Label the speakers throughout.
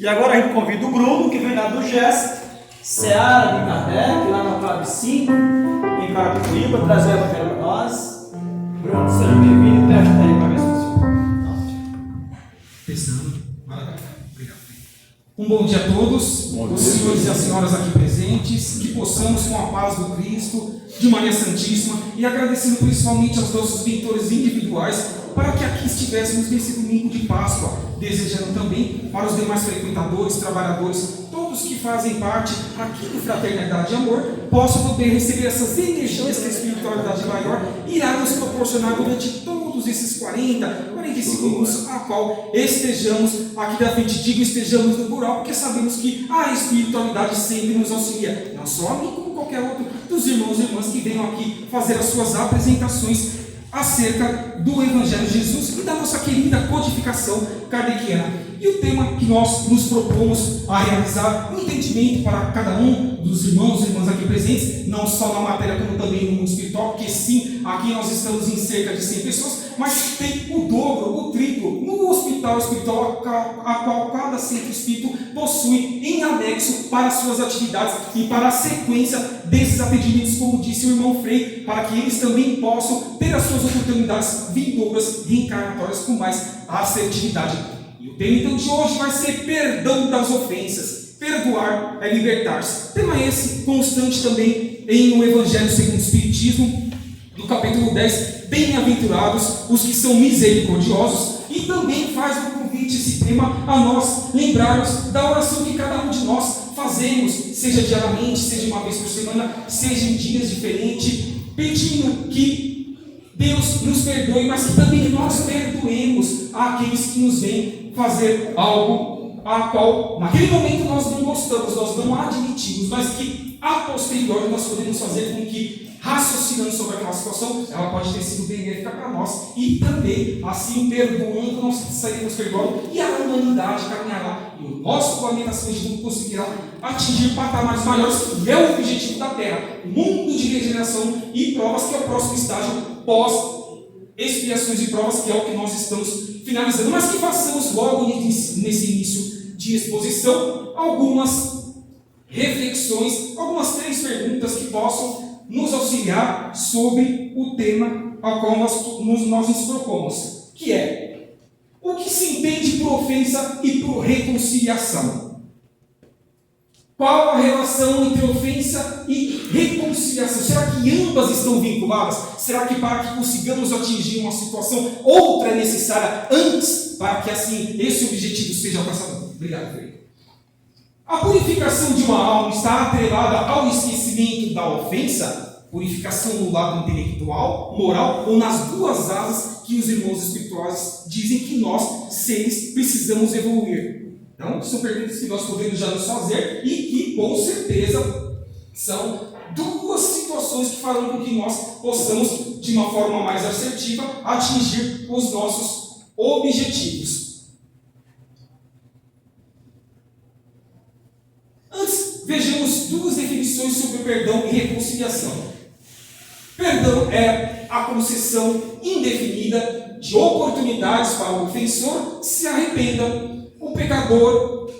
Speaker 1: E agora a gente convida o Bruno, que vem lá do GES, Seara de Kardec, lá na Clave 5, em Carapicuíba, trazer o evangelho para nós. Bruno, seja bem-vindo e te ajuda aí para ver se funciona.
Speaker 2: Testando. Maravilha. Obrigado. Um bom dia a todos, os senhores e as senhoras aqui presentes, que possamos, com a paz do Cristo, de Maria Santíssima, e agradecendo principalmente aos nossos mentores individuais, para que aqui estivéssemos nesse domingo de Páscoa, desejando também para os demais frequentadores, trabalhadores, todos que fazem parte aqui do Fraternidade e Amor, possam também receber essas energias que a espiritualidade maior irá nos proporcionar durante todos esses 45 minutos, a qual estejamos aqui da frente. Digo estejamos no plural, porque sabemos que a espiritualidade sempre nos auxilia, não só a mim, como qualquer outro dos irmãos e irmãs que venham aqui fazer as suas apresentações acerca do Evangelho de Jesus e da nossa querida codificação kardeciana. E o tema que nós nos propomos a realizar, um entendimento para cada um dos irmãos e irmãs aqui presentes, não só na matéria como também no mundo espiritual, porque sim, aqui nós estamos em cerca de 100 pessoas, mas tem o dobro, o triplo, no hospital espiritual, a qual cada centro espírito possui em anexo para suas atividades e para a sequência desses atendimentos, como disse o irmão Frei, para que eles também possam ter as suas oportunidades vindouras, reencarnatórias com mais assertividade. E o tema então de hoje vai ser perdão das ofensas. Perdoar é libertar-se. Tema esse constante também em O Evangelho segundo o Espiritismo, do capítulo 10, bem-aventurados os que são misericordiosos, e também faz um convite esse tema a nós lembrarmos da oração que cada um de nós fazemos, seja diariamente, seja uma vez por semana, seja em dias diferentes, pedindo que Deus nos perdoe, mas que também nós perdoemos aqueles que nos vêm fazer algo a qual naquele momento nós não gostamos, nós não admitimos, mas que a posteriori nós podemos fazer com que, raciocinando sobre aquela situação, ela pode ter sido benéfica para nós, e também, assim, perdoando, nós sairemos perdoando, e a humanidade caminhará, e o nosso planeta acima de tudo conseguirá atingir patamares maiores, que é o objetivo da Terra, mundo de regeneração e provas, que é o próximo estágio pós-expiações e provas, que é o que nós estamos finalizando, mas que façamos logo nesse início de exposição algumas reflexões, algumas 3 perguntas que possam nos auxiliar sobre o tema ao qual nós nos propomos, que é: o que se entende por ofensa e por reconciliação? Qual a relação entre ofensa e reconciliação? Será que ambas estão vinculadas? Será que para que consigamos atingir uma situação, outra é necessária antes, para que assim esse objetivo seja alcançado? Obrigado, Frei. A purificação de uma alma está atrelada ao esquecimento da ofensa? Purificação no lado intelectual, moral, ou nas duas asas que os irmãos espirituais dizem que nós, seres, precisamos evoluir? Então, são perguntas que nós podemos já nos fazer e que, com certeza, são 2 situações que farão com que nós possamos, de uma forma mais assertiva, atingir os nossos objetivos. Antes, vejamos 2 definições sobre perdão e reconciliação. Perdão é a concessão indefinida de oportunidades para o ofensor se arrependa, o pecador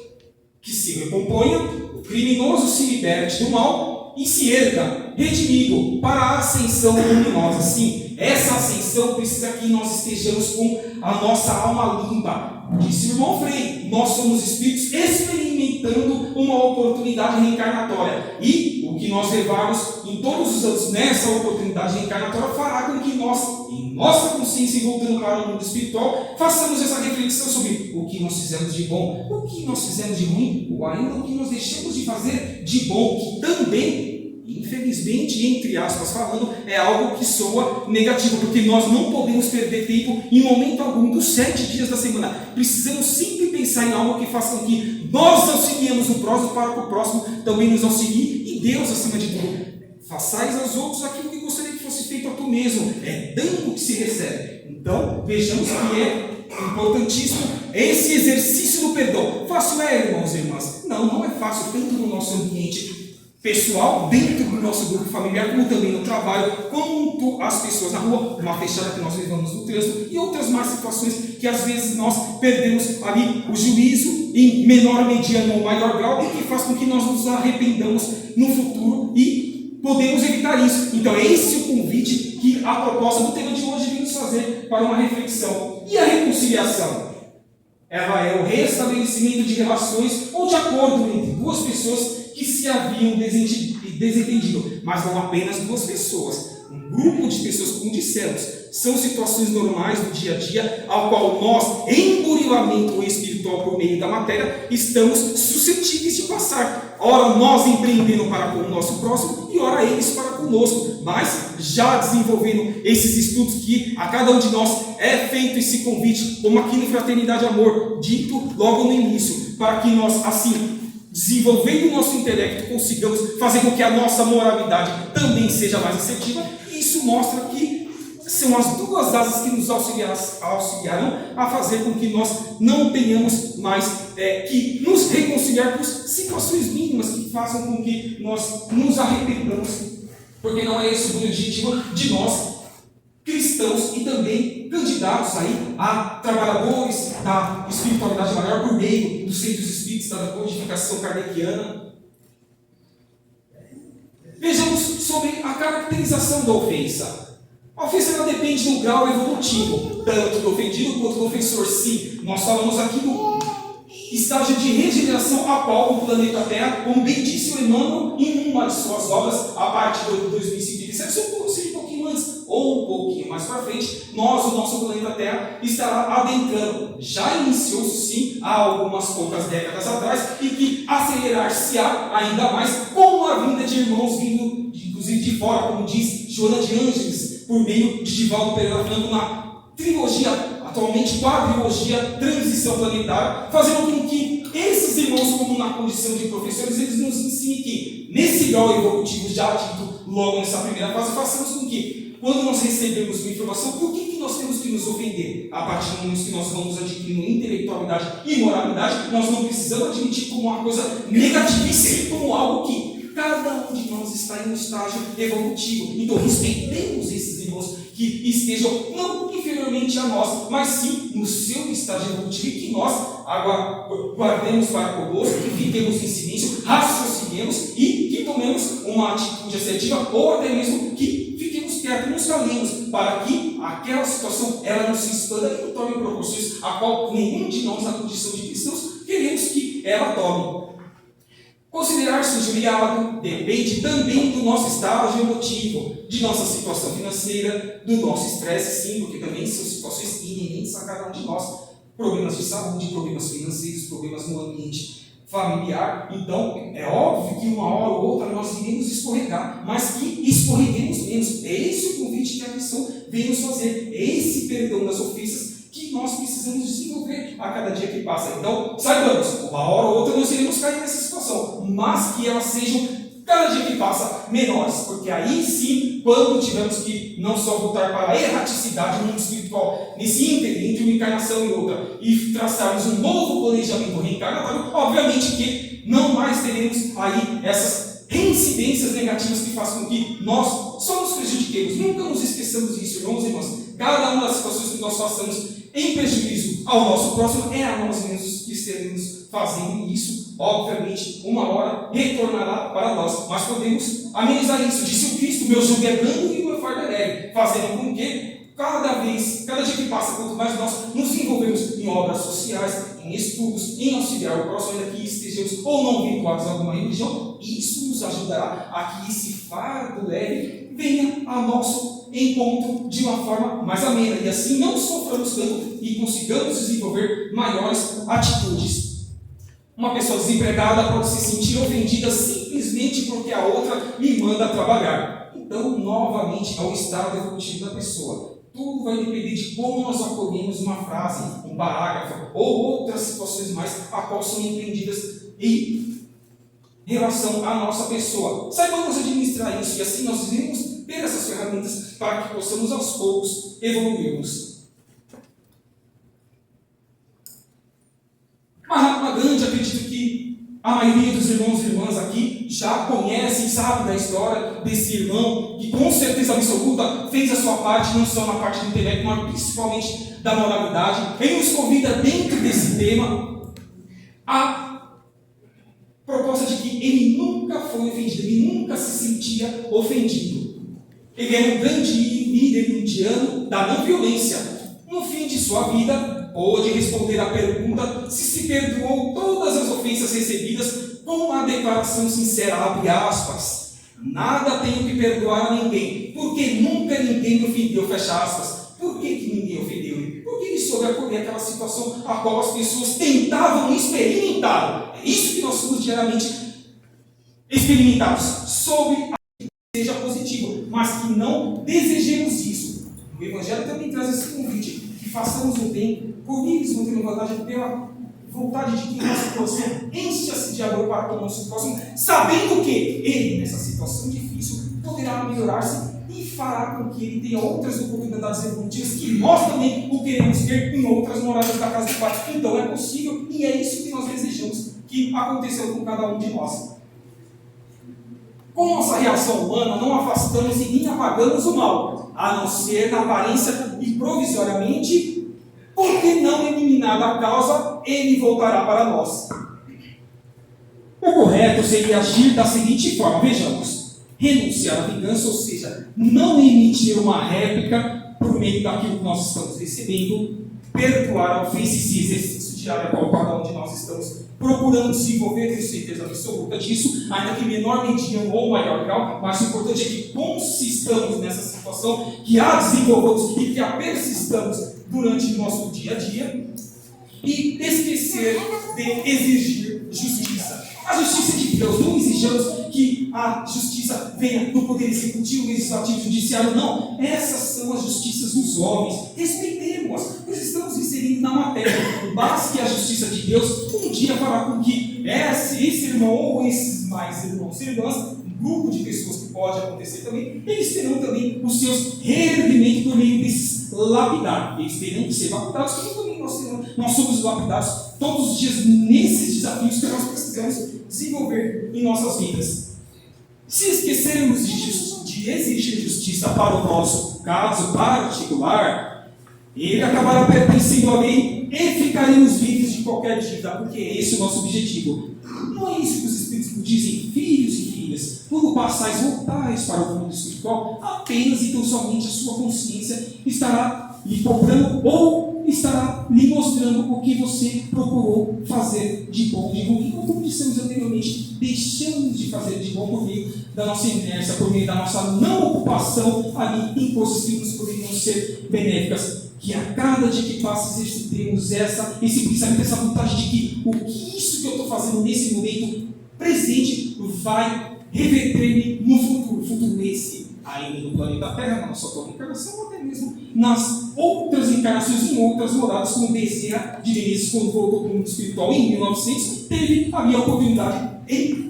Speaker 2: que se recomponha, o criminoso se liberte do mal e se erga, redimido, para a ascensão luminosa. Sim, essa ascensão precisa que nós estejamos com a nossa alma limpa. Disse o irmão Frei, nós somos espíritos experimentando uma oportunidade reencarnatória. E o que nós levarmos em todos os anos nessa oportunidade reencarnatória fará com que nós, em nossa consciência e voltando para o mundo espiritual, façamos essa reflexão sobre o que nós fizemos de bom, o que nós fizemos de ruim, ou ainda o que nós deixamos de fazer de bom, que também, infelizmente, entre aspas falando, é algo que soa negativo, porque nós não podemos perder tempo em momento algum dos 7 dias da semana. Precisamos sempre pensar em algo que faça com que nós auxiliemos o próximo, para que o próximo também nos auxilie, e Deus acima de tudo. Façais aos outros aquilo que gostaria que fosse feito a tu mesmo. É dando que se recebe. Então, vejamos que é importantíssimo esse exercício do perdão. Fácil é, irmãos e irmãs? Não, não é fácil, tanto no nosso ambiente pessoal, dentro do nosso grupo familiar, como também no trabalho, quanto as pessoas na rua, uma fechada que nós levamos no trânsito e outras mais situações que às vezes nós perdemos ali o juízo em menor, mediano ou maior grau, e que faz com que nós nos arrependamos no futuro e podemos evitar isso. Então é esse o convite que a proposta do tema de hoje vem nos fazer para uma reflexão. E a reconciliação? Ela é o restabelecimento de relações ou de acordo entre duas pessoas que se haviam desentendido, mas não apenas duas pessoas, um grupo de pessoas, como dissemos, são situações normais do dia a dia, ao qual nós, em burilamento espiritual por meio da matéria, estamos suscetíveis de passar. Ora nós empreendendo para com o nosso próximo e ora eles para conosco, mas já desenvolvendo esses estudos que a cada um de nós é feito esse convite, como aqui no Fraternidade Amor, dito logo no início, para que nós, assim, desenvolvendo o nosso intelecto, consigamos fazer com que a nossa moralidade também seja mais assertiva. E isso mostra que são as duas asas que nos auxiliarão a fazer com que nós não tenhamos mais que nos reconciliar com situações mínimas que façam com que nós nos arrependamos, porque não é esse o objetivo de nós, cristãos e também candidatos aí a trabalhadores da espiritualidade maior por meio dos centros espíritas da codificação kardeciana. Vejamos sobre a caracterização da ofensa. A ofensa ela depende do grau evolutivo, tanto do ofendido quanto do ofensor. Sim, nós falamos aqui do estágio de regeneração a qual o planeta Terra, como bem disse o Emmanuel em uma de suas obras, a partir de 2057, seja um pouquinho antes ou um pouquinho mais para frente, o nosso planeta Terra estará adentrando. Já iniciou-se sim há algumas poucas décadas atrás e que acelerar-se-á ainda mais com a vinda de irmãos vindo, inclusive de fora, como diz Joana de Ângeles, por meio de Divaldo Pereira Franco na trilogia, atualmente quadrilogia Transição Planetária, fazendo com que esses irmãos, como na condição de professores, eles nos ensinem que, nesse grau evolutivo já dito logo nessa primeira fase, façamos com que, quando nós recebemos uma informação, por que nós temos que nos ofender? A partir do momento que nós vamos adquirindo intelectualidade e moralidade, nós não precisamos admitir como uma coisa negativa, e sim como algo que cada um de nós está em um estágio evolutivo. Então respeitemos esses irmãos que estejam não inferiormente a nós, mas sim no seu estágio evolutivo, e que nós guardemos para conosco, que fiquemos em silêncio, raciocinemos e que tomemos uma atitude assertiva, ou até mesmo que fiquemos quietos, nos calemos, para que aquela situação ela não se expanda e não tome proporções a qual nenhum de nós, na condição de cristãos, queremos que ela tome. Considerar-se injuriado depende também do nosso estágio emotivo, de nossa situação financeira, do nosso estresse, sim, porque também são situações inerentes a cada um de nós. Problemas de saúde, problemas financeiros, problemas no ambiente familiar. Então, é óbvio que uma hora ou outra nós iremos escorregar, mas que escorreguemos menos. É esse o convite que a missão vem nos fazer. É esse perdão das ofensas que nós precisamos desenvolver a cada dia que passa. Então, saibamos, uma hora ou outra nós iremos cair nessa situação, mas que elas sejam, cada dia que passa, menores, porque aí sim, quando tivermos que não só voltar para a erraticidade do mundo espiritual, nesse ínterim, entre uma encarnação e outra, e traçarmos um novo planejamento reencarnatório, obviamente que não mais teremos aí essas reincidências negativas que fazem com que nós só nos prejudiquemos. Nunca nos esqueçamos disso, irmãos e irmãs. Cada uma das situações que nós façamos em prejuízo ao nosso próximo é a nós mesmos que estaremos fazendo isso. Obviamente, uma hora retornará para nós, mas podemos amenizar isso. Disse o Cristo: meu jugo é brando e o meu fardo é leve, fazendo com que cada dia que passa, quanto mais nós nos envolvemos em obras sociais, em estudos, em auxiliar o próximo, ainda que estejamos ou não vinculados a alguma religião, isso nos ajudará a que esse fardo leve venha a nosso encontro de uma forma mais amena, e assim não soframos tanto e consigamos desenvolver maiores atitudes. Uma pessoa desempregada pode se sentir ofendida simplesmente porque a outra lhe manda trabalhar. Então, novamente, é o estado evolutivo da pessoa. Tudo vai depender de como nós acolhemos uma frase, um parágrafo ou outras situações mais a qual são empreendidas em relação à nossa pessoa. Saibamos administrar isso, e assim nós iremos ter essas ferramentas para que possamos aos poucos evoluirmos. Mahatma Gandhi, acredito que a maioria dos irmãos e irmãs aqui já conhece e sabe da história desse irmão que com certeza absoluta fez a sua parte, não só na parte do intelecto, mas principalmente da moralidade. Ele nos convida dentro desse tema a proposta de que ele nunca foi ofendido, ele nunca se sentia ofendido. Ele era um grande líder indiano da não violência. No fim de sua vida, pôde responder à pergunta se perdoou todas as ofensas recebidas com a declaração sincera, abre aspas, nada tenho que perdoar a ninguém, porque nunca ninguém me ofendeu, fecha aspas. Por que ninguém ofendeu ele? Porque ele soube acolher aquela situação a qual as pessoas tentavam experimentar. É isso que nós somos diariamente experimentados, sob a que seja positivo, mas que não desejemos isso. O Evangelho também traz esse convite, que façamos o bem por livres, não tendo vantagem pela vontade de que nosso coração encha-se de amor para com o nosso próximo, sabendo que ele, nessa situação difícil, poderá melhorar-se e fará com que ele tenha outras oportunidades evolutivas que nós também o queremos ter em outras moradas da casa do Pai. Então é possível e é isso que nós desejamos que aconteceu com cada um de nós. Com nossa reação humana, não afastamos e nem apagamos o mal, a não ser na aparência e provisoriamente, porque não eliminada a causa, ele voltará para nós. O correto seria agir da seguinte forma, vejamos, renunciar à vingança, ou seja, não emitir uma réplica por meio daquilo que nós estamos recebendo, perdoar a ofensa e esse exercício diário a qual cada um de nós estamos procurando desenvolver, tenho certeza absoluta disso, ainda que em menor medida ou maior grau, mas o importante é que consistamos nessa situação, que a desenvolvamos e que a persistamos durante o nosso dia a dia, e esquecer de exigir justiça. A justiça de Deus, não exijamos que a justiça venha do poder executivo, legislativo, judiciário, não. Essas são as justiças dos homens. Respeitemos-as, pois estamos inserindo na matéria. Basta que a justiça de Deus um dia fará com que esse irmão ou esses mais irmãos e irmãs, um grupo de pessoas que pode acontecer também, eles terão também os seus reerguimentos por meio desses lapidados. Eles terão que ser lapidados, como também nós somos lapidados todos os dias nesses desafios que nós precisamos desenvolver em nossas vidas. Se esquecermos de exigir justiça para o nosso caso particular, ele acabará pertencendo a lei e ficaremos livres de qualquer dívida, porque esse é o nosso objetivo. Não é isso que os Espíritos dizem, filhos e filhas, quando passais, voltais para o mundo espiritual, apenas e tão somente a sua consciência estará lhe cobrando ou estará lhe mostrando o que você procurou fazer de bom, de ruim. Como dissemos anteriormente, deixamos de fazer de bom por meio da nossa inércia, por meio da nossa não ocupação ali em coisas que nos poderiam ser benéficas. Que a cada dia que passa exercitemos esse pensamento, essa vontade de que isso que eu estou fazendo nesse momento presente vai reverter-me no futuro. Futuro esse, ainda no planeta Terra, na nossa atual encarnação, ou até mesmo nas outras encarnações, em outras moradas, como Bezerra de Menezes, quando voltou para o mundo espiritual em 1900, teve ali a oportunidade em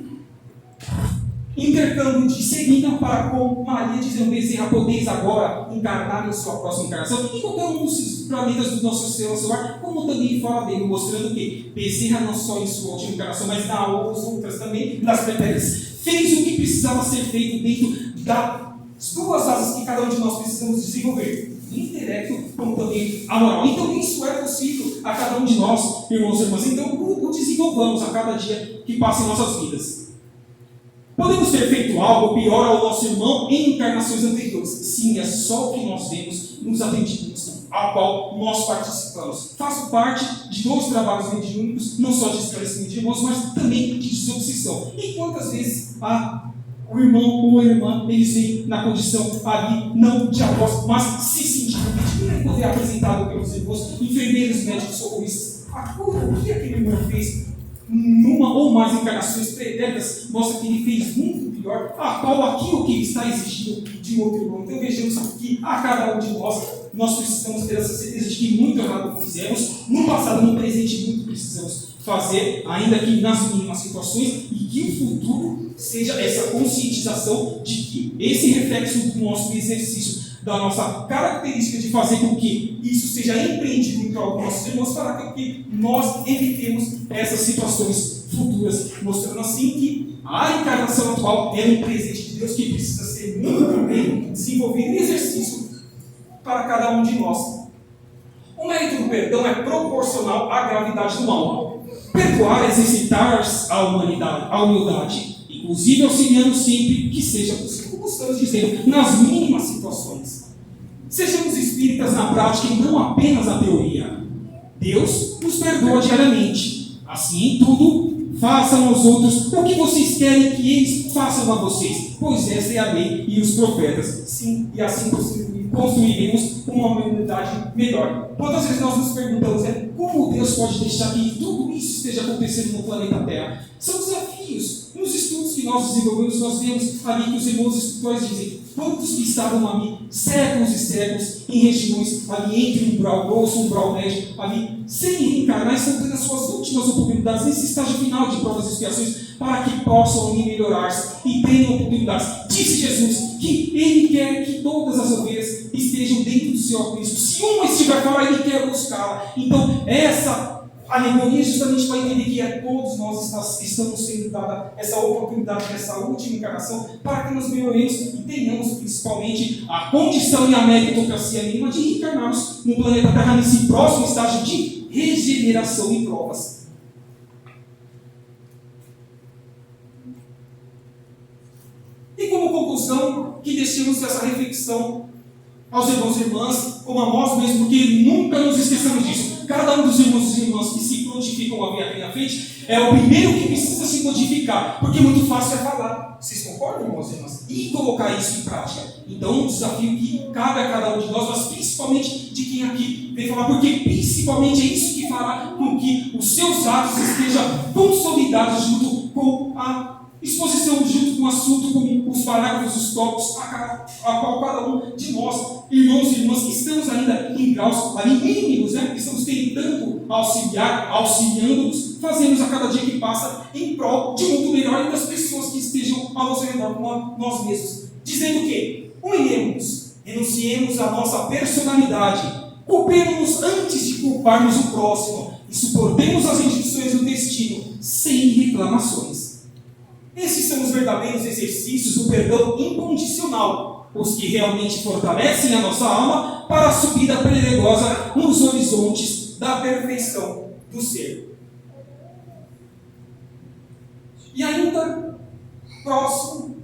Speaker 2: intercâmbio de Serina para com Maria, dizendo: Bezerra, podeis agora encarnar em sua próxima encarnação em qualquer um dos planetas do nosso sistema solar, como também fora dele, mostrando que Bezerra não só em sua última encarnação, mas nas outras também, nas pretéritas, fez o que precisava ser feito dentro das duas asas que cada um de nós precisamos desenvolver, o intelecto como também a moral. Então isso é possível a cada um de nós, irmãos e irmãs. Então o desenvolvamos a cada dia que passa em nossas vidas. Podemos ter feito algo pior ao nosso irmão em encarnações anteriores. Sim, é só o que nós vemos nos atendimentos a qual nós participamos. Faço parte de 2 trabalhos mediúnicos, não só de esclarecimento de irmãos, mas também de desobsessão. E quantas vezes o irmão ou a irmã, eles vêm na condição ali, não de apóstolo, mas se sentindo pedindo poder apresentado pelos irmãos, enfermeiros, médicos, socorristas. O que aquele irmão fez numa ou mais encarnações pretéritas mostra que ele fez muito pior, a qual aquilo que está exigindo de um outro irmão. Então vejamos que a cada um de nós precisamos ter essa certeza de que muito errado fizemos, no passado, no presente, muito precisamos fazer, ainda que nas mínimas situações, e que o futuro seja essa conscientização de que esse reflexo do nosso exercício, da nossa característica de fazer com que isso seja empreendido em prol dos nossos irmãos, para que nós evitemos essas situações futuras mostrando assim que a encarnação atual é um presente de Deus que precisa ser muito bem desenvolvido em exercício para cada um de nós. O mérito do perdão é proporcional à gravidade do mal. Perdoar é exercitar a humildade, inclusive auxiliando sempre que seja possível, como estamos dizendo, nas mínimas situações. Sejamos espíritas na prática e não apenas na teoria. Deus nos perdoa diariamente. Assim, em tudo, façam aos outros o que vocês querem que eles façam a vocês, pois essa é a lei e os profetas. Sim, e assim construiremos uma humanidade melhor. Quantas vezes nós nos perguntamos, como Deus pode deixar que tudo isso esteja acontecendo no planeta Terra? São desafios. Nos estudos que nós desenvolvemos, nós vemos ali que os irmãos escritores dizem quantos que estavam ali séculos e séculos em regiões ali entre um umbral grosso e um umbral médio, ali sem reencarnar, estão tendo as suas últimas oportunidades nesse estágio final de provas e expiações para que possam melhorar-se e tenham oportunidades. Disse Jesus que Ele quer que todas as ovelhas estejam dentro do seu aprisco. Se uma estiver fora, Ele quer buscá-la. Então, essa alegoria justamente para entender que todos nós estamos sendo dada essa oportunidade nessa última encarnação para que nos melhoremos e tenhamos principalmente a condição e a meritocracia mínima de reencarnarmos no planeta Terra nesse próximo estágio de regeneração e provas. E como conclusão, que deixemos essa reflexão aos irmãos e irmãs, como a nós mesmos, porque nunca nos esqueçamos disso. Cada um dos irmãos e irmãs que se prontificam a vir aqui na frente é o primeiro que precisa se modificar, porque muito fácil é falar. Vocês concordam, irmãos e irmãs? E colocar isso em prática. Então, um desafio que cabe a cada um de nós, mas principalmente de quem aqui vem falar, porque principalmente é isso que fará com que os seus atos estejam consolidados junto com a exposição, junto com o assunto, com os parágrafos, os tópicos, a qual cada um de nós, irmãos e irmãs, que estamos ainda em graus ali mínimos, que estamos tentando auxiliando-nos, fazemos a cada dia que passa em prol de um mundo melhor e das pessoas que estejam ao nosso redor, como nós mesmos. Dizendo que, uniremos, renunciemos à nossa personalidade, culpemos-nos antes de culparmos o próximo e suportemos as injunções do destino sem reclamações. Esses são os verdadeiros exercícios do perdão incondicional, os que realmente fortalecem a nossa alma para a subida perigosa nos horizontes da perfeição do ser. E ainda, próximo,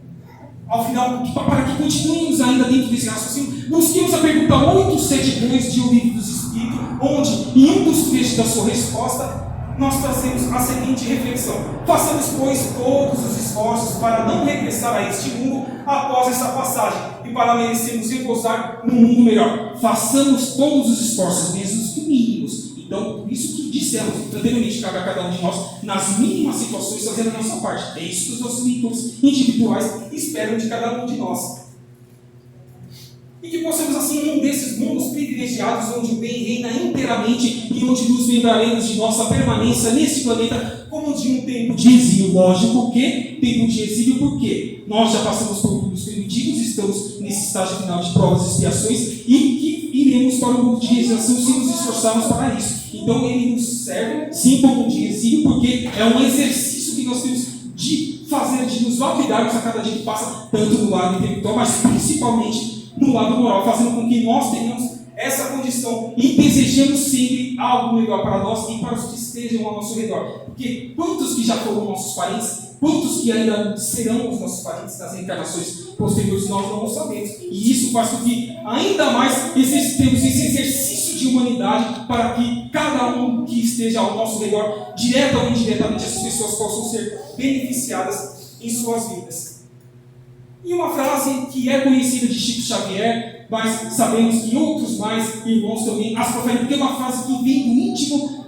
Speaker 2: ao final, para que continuemos ainda dentro desse raciocínio, busquemos a pergunta 872 de O Livro dos Espíritos, onde, em um dos trechos da sua resposta, nós trazemos a seguinte reflexão: façamos, pois, todos os esforços para não regressar a este mundo após essa passagem e para merecermos repouar num mundo melhor. Façamos todos os esforços, mesmo os mínimos. Então, por isso que dissemos anteriormente, cabe a cada um de nós, nas mínimas situações, fazer a nossa parte. É isso que os nossos mentores individuais esperam de cada um de nós. E que possamos, assim, um desses mundos privilegiados, onde o bem reina inteiramente e onde nos lembraremos de nossa permanência nesse planeta como de um tempo de exílio. Lógico que tempo de exílio, porque nós já passamos por mundos primitivos, estamos nesse estágio final de provas e expiações e que iremos para o mundo de regeneração se nos esforçarmos para isso. Então ele nos serve, sim, como um de exílio, porque é um exercício que nós temos de fazer, de nos lapidarmos a cada dia que passa, tanto no lado intelectual, mas principalmente no lado moral, fazendo com que nós tenhamos essa condição e desejemos sempre algo melhor para nós e para os que estejam ao nosso redor. Porque quantos que já foram nossos parentes, quantos que ainda serão os nossos parentes nas encarnações posteriores, nós não sabemos. E isso faz com que ainda mais exercitemos esse exercício de humanidade para que cada um que esteja ao nosso redor, direta ou indiretamente, essas pessoas possam ser beneficiadas em suas vidas. E uma frase que é conhecida de Chico Xavier, mas sabemos que outros mais irmãos também as proferem, porque é uma frase que vem do íntimo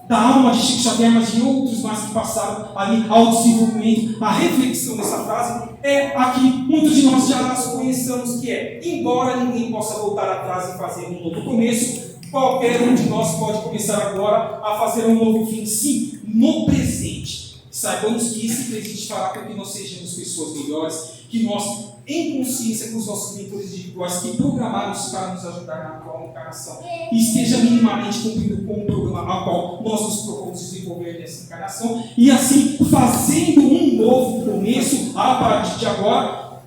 Speaker 2: da alma de Chico Xavier, mas de outros mais que passaram ali ao desenvolvimento. A reflexão dessa frase é a que muitos de nós já conhecemos, que é: embora ninguém possa voltar atrás e fazer um novo começo, qualquer um de nós pode começar agora a fazer um novo fim, sim, no presente. saibamos que esse presente fará com que nós sejamos pessoas melhores, que nós, em consciência com os nossos mentores individuais que programaram-se para nos ajudar na atual encarnação, e esteja minimamente cumprindo com o programa ao qual nós nos propomos desenvolver nessa encarnação, e assim fazendo um novo começo a partir de agora,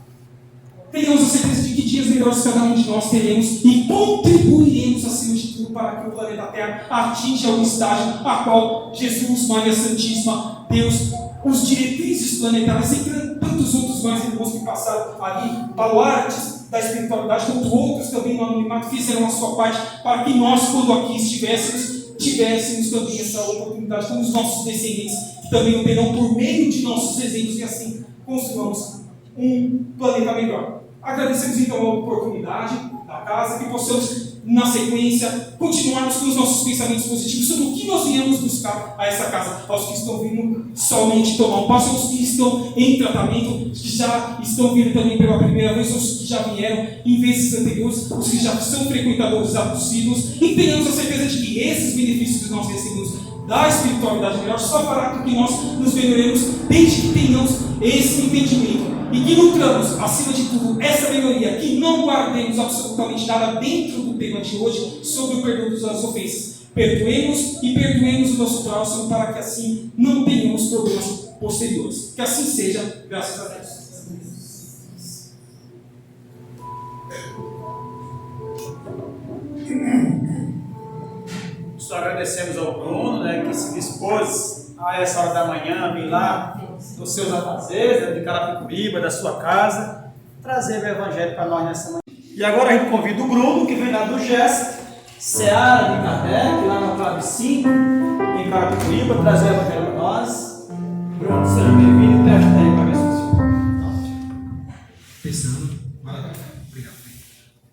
Speaker 2: tenhamos a certeza de que dias melhores cada um de nós teremos e contribuiremos acima de tudo para que o planeta Terra atinja o estágio a qual Jesus, Maria Santíssima, Deus, os diretrizes planetárias e tantos outros mais irmãos que passaram ali, baluartes da espiritualidade, quanto outros também no anonimato fizeram a sua parte para que nós, quando aqui tivéssemos também essa oportunidade com os nossos descendentes, que também o terão por meio de nossos exemplos e assim construamos um planeta melhor. Agradecemos então a oportunidade da casa, que possamos, na sequência, continuarmos com os nossos pensamentos positivos sobre o que nós viemos buscar a essa casa, aos que estão vindo somente tomar um passo, aos que estão em tratamento, que já estão vindo também pela primeira vez, aos que já vieram em vezes anteriores, os que já são frequentadores assíduos, e tenhamos a certeza de que esses benefícios que nós recebemos da espiritualidade melhor só fará com que nós nos melhoremos desde que tenhamos esse entendimento e que nutramos, acima de tudo, essa melhoria, que não guardemos absolutamente nada dentro do tema de hoje sobre o perdão das ofensas. Perdoemos e perdoemos o nosso próximo para que assim não tenhamos problemas posteriores. Que assim seja, graças a Deus.
Speaker 1: Nós agradecemos ao Bruno, que se dispôs a essa hora da manhã vir lá dos seus afazeres, de Carapicuíba, da sua casa, trazer o Evangelho para nós nessa manhã. E agora a gente convida o Bruno, que vem lá do GEST, Seara de Kardec, lá na Clave 5, em Carapicuíba, trazer o Evangelho para nós. Bruno, seja bem-vindo e teste aí para ver se funciona.
Speaker 2: Pensando. Obrigado.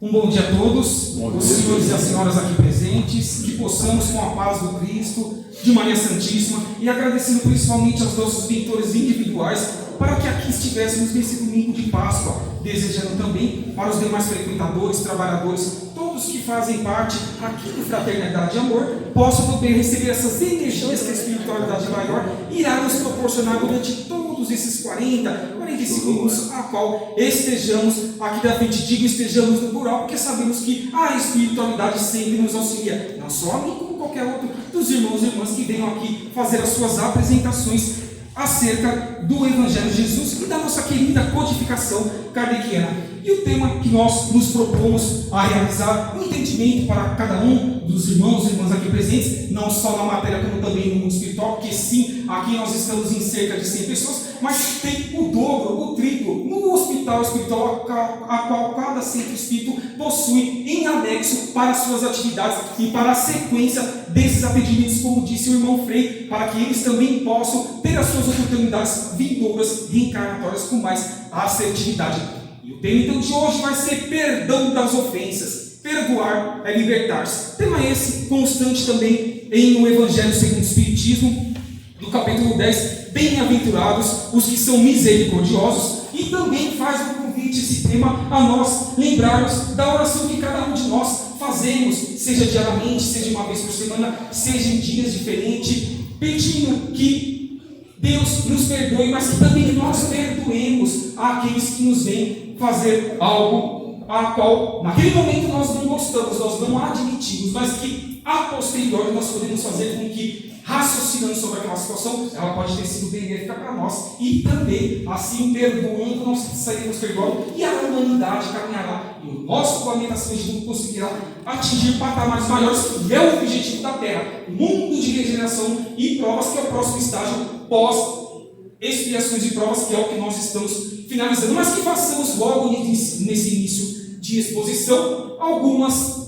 Speaker 2: Um bom dia a todos, os senhores e as senhoras aqui presentes, que possamos, com a paz do Cristo, de Maria Santíssima, e agradecendo principalmente aos nossos mentores individuais, para que aqui estivéssemos nesse domingo de Páscoa, desejando também para os demais frequentadores, trabalhadores, todos que fazem parte aqui do Fraternidade e Amor, possam também receber essas energias que a espiritualidade maior irá nos proporcionar durante todos esses 45 minutos, a qual estejamos aqui da frente, digo estejamos no plural, porque sabemos que a espiritualidade sempre nos auxilia, não só a mim, como qualquer outro dos irmãos e irmãs que venham aqui fazer as suas apresentações acerca do Evangelho de Jesus e da nossa querida codificação kardeciana. E o tema que nós nos propomos a realizar, um entendimento para cada um dos irmãos e irmãs aqui presentes, não só na matéria como também no mundo espiritual, porque sim, aqui nós estamos em cerca de 100 pessoas, mas tem o dobro, o triplo, no hospital espiritual, a qual cada centro espírito possui em anexo para suas atividades e para a sequência desses atendimentos, como disse o irmão Frei, para que eles também possam ter as suas oportunidades vindouras, reencarnatórias com mais assertividade. E o tema então de hoje vai ser perdão das ofensas. Perdoar é libertar-se. Tema esse constante também em O Evangelho segundo o Espiritismo, no capítulo 10, bem-aventurados os que são misericordiosos, e também faz um convite esse tema a nós lembrarmos da oração que cada um de nós fazemos, seja diariamente, seja uma vez por semana, seja em dias diferentes, pedindo que Deus nos perdoe, mas que também nós perdoemos aqueles que nos vêm fazer algo a qual naquele momento nós não gostamos, nós não admitimos, mas que a posteriori nós podemos fazer com que, raciocinando sobre aquela situação, ela pode ter sido benéfica para nós, e também, assim, perdoando, nós sairemos perdoando, e a humanidade caminhará, e o nosso planeta acima de tudo conseguirá atingir patamares maiores, que é o objetivo da Terra, mundo de regeneração e provas, que é o próximo estágio pós-expiações e provas, que é o que nós estamos finalizando, mas que façamos logo nesse início de exposição algumas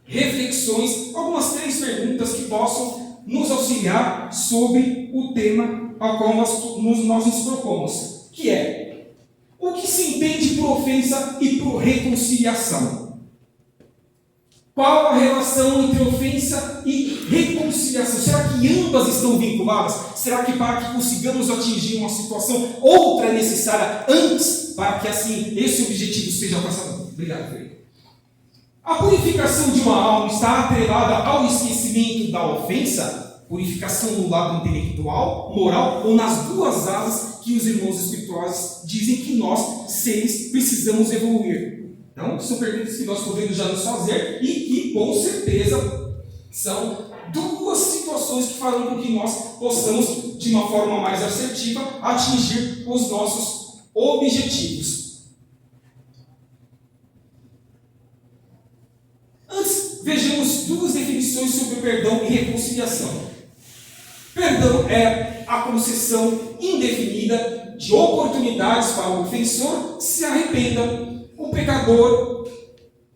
Speaker 2: reflexões, algumas 3 perguntas que possam nos auxiliar sobre o tema ao qual nós nos propomos, que é: o que se entende por ofensa e por reconciliação? Qual a relação entre ofensa e reconciliação? Será que ambas estão vinculadas? Será que para que consigamos atingir uma situação, outra é necessária antes, para que assim esse objetivo seja alcançado? Obrigado, Frei. A purificação de uma alma está atrelada ao esquecimento da ofensa? Purificação no lado intelectual, moral, ou nas duas asas que os irmãos espirituais dizem que nós, seres, precisamos evoluir. Então, são perguntas que nós podemos já nos fazer e que, com certeza, são duas situações que farão com que nós possamos, de uma forma mais assertiva, atingir os nossos objetivos. Antes, vejamos duas definições sobre perdão e reconciliação. Perdão é a concessão indefinida de oportunidades para o ofensor que se arrependa, o pecador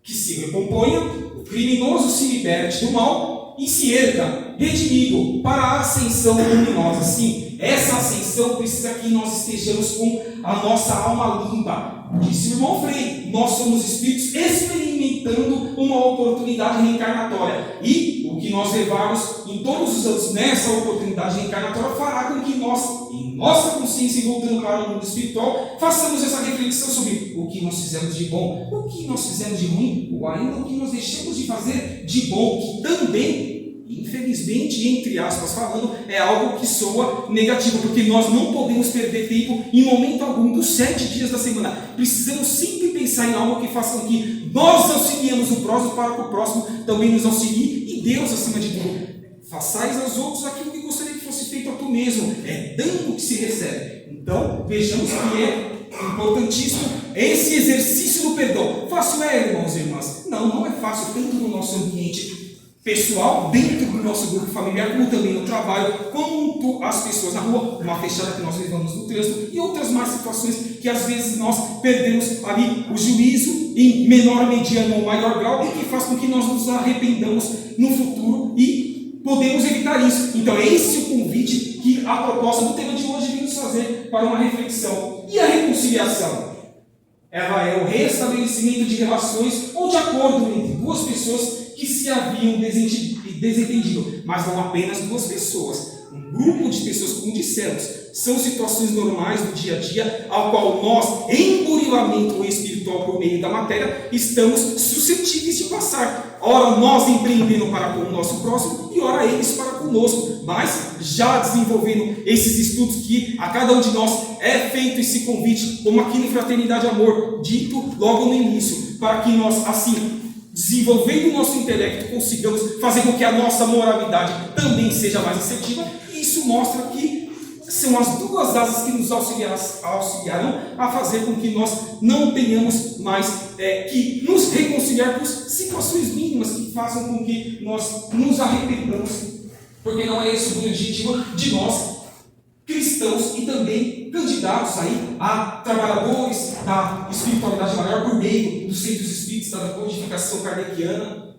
Speaker 2: que se recomponha, o criminoso se liberte do mal e se erga, redimido, para a ascensão luminosa. Sim, essa ascensão precisa que nós estejamos com a nossa alma limpa. Disse o irmão Frei, nós somos espíritos experimentando uma oportunidade reencarnatória. E o que nós levarmos em todos os anos nessa oportunidade reencarnatória fará com que nós, em nossa consciência e voltando para o mundo espiritual, façamos essa reflexão sobre o que nós fizemos de bom, o que nós fizemos de ruim, ou ainda o que nós deixamos de fazer de bom, que também, infelizmente, entre aspas falando, é algo que soa negativo, porque nós não podemos perder tempo em momento algum dos 7 dias da semana. Precisamos sempre pensar em algo que faça com que nós auxiliemos o próximo para que o próximo também nos auxilie, e Deus acima de tudo. Façais aos outros aquilo que gostaria que fosse feito a tu mesmo. É dando que se recebe. Então, vejamos que é importantíssimo esse exercício do perdão. Fácil é, irmãos e irmãs? Não, não é fácil, tanto no nosso ambiente pessoal, dentro do nosso grupo familiar, como também no trabalho, como as pessoas na rua, uma fechada que nós levamos no trânsito e outras mais situações que às vezes nós perdemos ali o juízo em menor, mediano ou maior grau, e que faz com que nós nos arrependamos no futuro e podemos evitar isso. Então é esse o convite que a proposta do tema de hoje vem nos fazer para uma reflexão. E a reconciliação? Ela é o restabelecimento de relações ou de acordo entre duas pessoas que se haviam desentendido, mas não apenas duas pessoas, um grupo de pessoas, como dissemos, são situações normais do dia a dia, ao qual nós, em burilamento espiritual por meio da matéria, estamos suscetíveis de passar. Ora nós empreendendo para com o nosso próximo, e ora eles para conosco, mas já desenvolvendo esses estudos que a cada um de nós é feito esse convite, como aqui no Fraternidade Amor, dito logo no início, para que nós, assim, desenvolvendo o nosso intelecto, consigamos fazer com que a nossa moralidade também seja mais assertiva. E isso mostra que são as duas asas que nos auxiliarão a fazer com que nós não tenhamos mais que nos reconciliar com situações mínimas que façam com que nós nos arrependamos, porque não é esse o objetivo de nós, cristãos e também candidatos aí a trabalhadores da espiritualidade maior por meio dos centros espíritas da codificação kardeciana.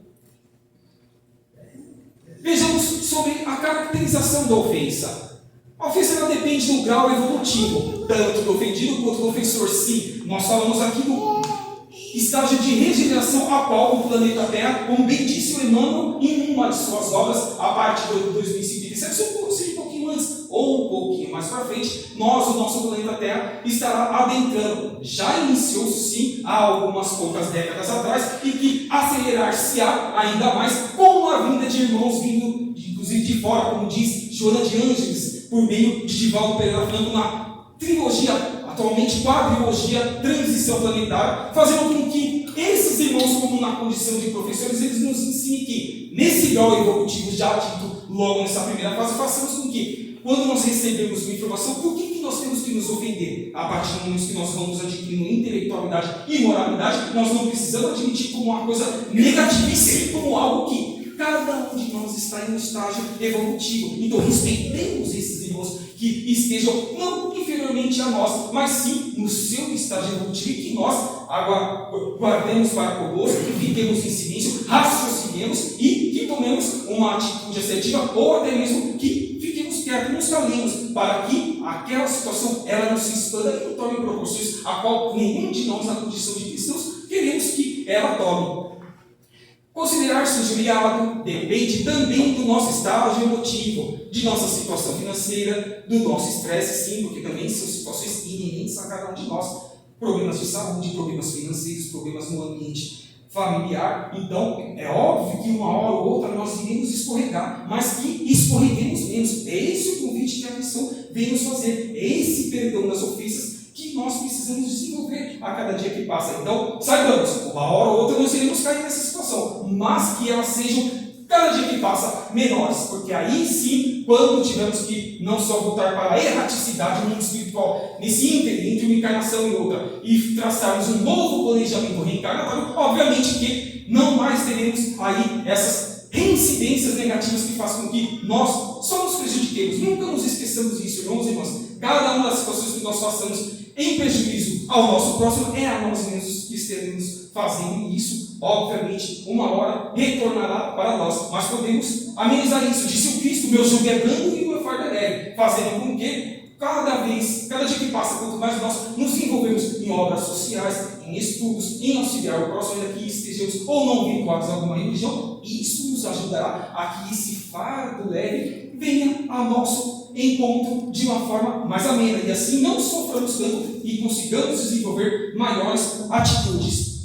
Speaker 2: Vejamos sobre a caracterização da ofensa. A ofensa ela depende do grau evolutivo, tanto do ofendido quanto do ofensor. Sim, nós falamos aqui do estágio de regeneração a qual o planeta Terra, como bem disse o Emmanuel em uma de suas obras, a partir de 2057, seria um pouquinho antes ou um pouquinho mais para frente, o nosso planeta Terra estará adentrando. Já iniciou-se sim há algumas poucas décadas atrás, e que acelerar-se-á ainda mais com a vinda de irmãos vindo, inclusive de fora, como diz Joana de Ângeles, por meio de Divaldo Pereira Franco, na trilogia, atualmente quadrilogia, Transição Planetária, fazendo com que esses irmãos, como na condição de professores, eles nos ensinem que, nesse grau evolutivo já dito logo nessa primeira fase, façamos com que, quando nós recebemos uma informação, por que nós temos que nos ofender? A partir do momento que nós vamos adquirindo intelectualidade e moralidade, nós não precisamos admitir como uma coisa negativa, e sim como algo que cada um de nós está em um estágio evolutivo. Então respeitemos esses irmãos que estejam não inferiormente a nós, mas sim no seu estágio evolutivo, e que nós guardemos para conosco, que fiquemos em silêncio, raciocinemos e que tomemos uma atitude assertiva, ou até mesmo que fiquemos quietos, nos calemos, para que aquela situação ela não se expanda e não tome proporções a qual nenhum de nós, na condição de cristãos, queremos que ela tome. Considerar-se injuriado depende também do nosso estágio emotivo, de nossa situação financeira, do nosso estresse, sim, porque também são situações inerentes a cada um de nós. Problemas de saúde, problemas financeiros, problemas no ambiente familiar. Então, é óbvio que uma hora ou outra nós iremos escorregar, mas que escorreguemos menos. É esse o convite que a missão vem nos fazer. É esse perdão das ofensas que nós precisamos desenvolver a cada dia que passa. Então, saibamos, uma hora ou outra nós iremos cair nessa situação, mas que elas sejam, cada dia que passa, menores, porque aí sim, quando tivermos que não só voltar para a erraticidade no mundo espiritual, nesse ínterim, entre uma encarnação e outra, e traçarmos um novo planejamento reencarnatório, obviamente que não mais teremos aí essas reincidências negativas que fazem com que nós só nos prejudiquemos. Nunca nos esqueçamos disso, irmãos e irmãs. Cada uma das situações que nós façamos em prejuízo ao nosso próximo é a nós mesmos que estaremos fazendo isso. Obviamente, uma hora retornará para nós, mas podemos amenizar isso. Disse o Cristo: meu jugo é brando e o meu fardo é leve, fazendo com que cada dia que passa, quanto mais nós nos envolvemos em obras sociais, em estudos, em auxiliar o próximo, ainda que estejamos ou não vinculados a alguma religião, isso nos ajudará a que esse fardo leve venha a nosso encontro de uma forma mais amena, e assim não soframos tanto e consigamos desenvolver maiores atitudes.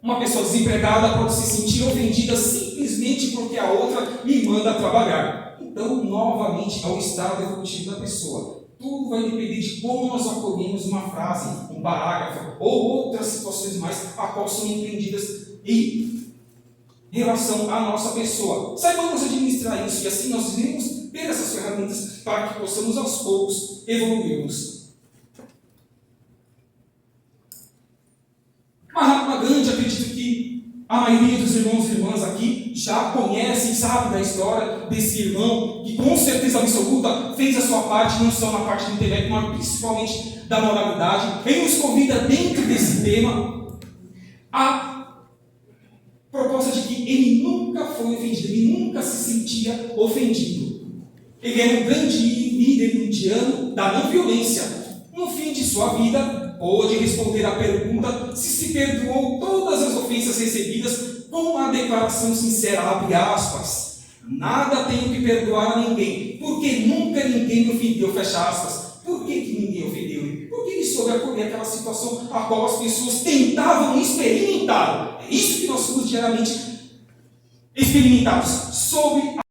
Speaker 2: Uma pessoa desempregada pode se sentir ofendida simplesmente porque a outra lhe manda trabalhar. Então, novamente, é o estado evolutivo da pessoa. Tudo vai depender de como nós acolhemos uma frase, um parágrafo ou outras situações mais a qual são empreendidas em relação à nossa pessoa. Saibamos administrar isso, e assim nós iremos ter essas ferramentas para que possamos aos poucos evoluirmos. Mahatma Gandhi, acredito que a maioria dos irmãos e irmãs aqui já conhece e sabe da história desse irmão que, com certeza absoluta, fez a sua parte, não só na parte do intelecto, mas principalmente da moralidade. Ele nos convida, dentro desse tema, a proposta de que ele nunca foi ofendido, ele nunca se sentia ofendido. Ele era um grande líder indiano da não violência. No fim de sua vida, pôde responder à pergunta se perdoou todas as ofensas recebidas com a declaração sincera, abre aspas: nada tenho que perdoar a ninguém, porque nunca ninguém me ofendeu, fecha aspas. Por que ninguém ofendeu ele? Porque ele soube acolher aquela situação a qual as pessoas tentavam experimentar. É isso que nós somos diariamente experimentados, sob